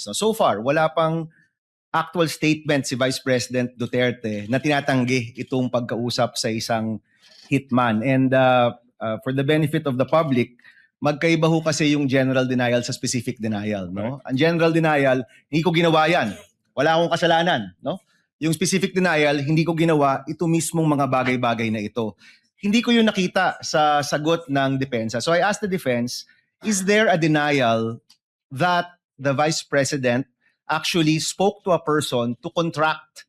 defense. No? So far, wala pang actual statement si Vice President Duterte na tinatanggi itong pagkausap sa isang hitman. And for the benefit of the public, magkaiba ho kasi yung general denial sa specific denial. No? Ang general denial, hindi ko ginawa yan. Wala akong kasalanan. No? Yung specific denial, hindi ko ginawa ito mismong mga bagay-bagay na ito. Hindi ko yun nakita sa sagot ng depensa. So I asked the defense, is there a denial that the Vice President actually spoke to a person to contract,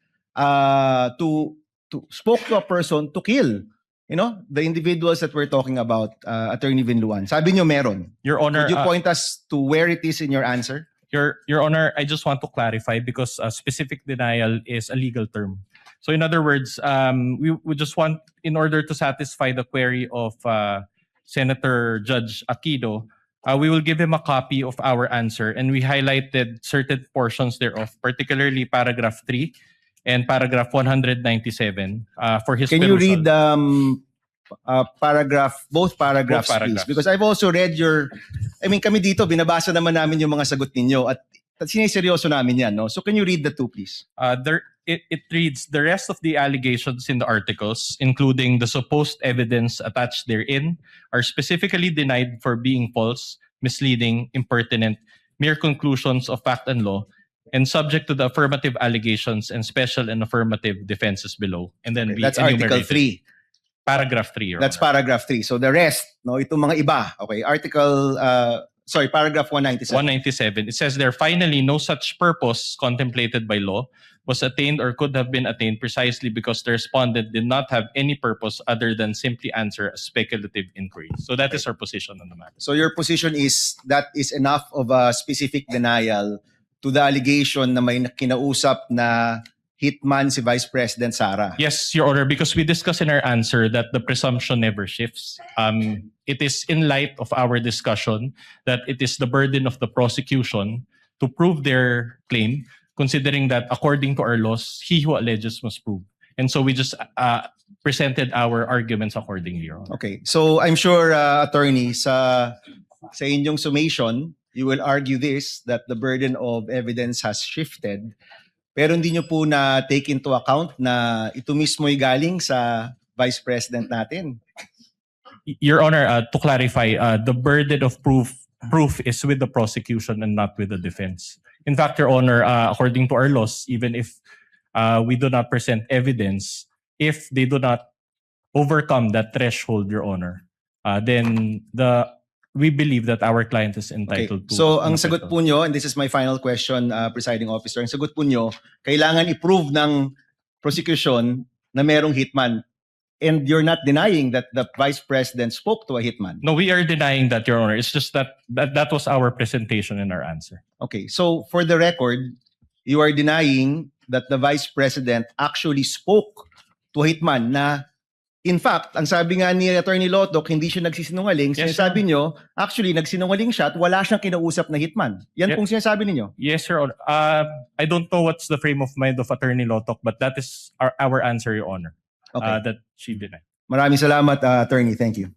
spoke to a person to kill, you know, the individuals that we're talking about, Attorney Vinluan? Sabi niyo meron. Your Honor, Could you point us to where it is in your answer? Your Honor, I just want to clarify because specific denial is a legal term. So in other words, we just want, in order to satisfy the query of Senator Judge Aquino, we will give him a copy of our answer, and we highlighted certain portions thereof, particularly paragraph 3 and paragraph 197 for his Can you perusal. read both paragraphs, Both please? paragraphs. Because I've also read your, I mean, kami dito, binabasa naman namin yung mga sagot ninyo at siniseryoso namin yan, no? So can you read the two, please? It reads, the rest of the allegations in the articles, including the supposed evidence attached therein, are specifically denied for being false, misleading, impertinent, mere conclusions of fact and law, and subject to the affirmative allegations and special and affirmative defenses below. And then Okay, that's Article 3. Paragraph 3, Your That's Honor. paragraph 3. So the rest, no, itong mga iba. Okay, paragraph 197. 197. It says there, finally, no such purpose contemplated by law was attained or could have been attained precisely because the respondent did not have any purpose other than simply answer a speculative inquiry. So that is our position on the matter. So your position is that is enough of a specific denial to the allegation na may kinausap na hitman si Vice President Sara? Yes, Your Honor, because we discussed in our answer that the presumption never shifts. It is in light of our discussion that it is the burden of the prosecution to prove their claim, considering that according to our laws, he who alleges must prove. And so we just presented our arguments accordingly, Your Honor. Okay, so I'm sure, attorney, sa inyong summation, you will argue this, that the burden of evidence has shifted, pero hindi nyo po na take into account na ito mismo'y galing sa Vice President natin. Your Honor, to clarify, the burden of proof is with the prosecution and not with the defense. In fact, Your Honor, according to our laws, even if we do not present evidence, if they do not overcome that threshold, Your Honor, then we believe that our client is entitled to. So ang sagot po nyo, and this is my final question, presiding officer, ang sagot po nyo, kailangan i-prove ng prosecution na merong hitman. And you're not denying that the Vice President spoke to a hitman. No, we are denying that, Your Honor. It's just that was our presentation in our answer. Okay, so for the record, you are denying that the Vice President actually spoke to a hitman na, in fact, ang sabi nga ni Attorney Lotoc, hindi siya nagsisinungaling. Yes, Sinasabi nyo, actually, nagsinungaling siya at wala siyang kinausap na hitman. Yan pong sinasabi ninyo. Yes, Your Honor. I don't know what's the frame of mind of Attorney Lotoc, but that is our answer, Your Honor. Okay. That she denied. Maraming salamat, Attorney. Thank you.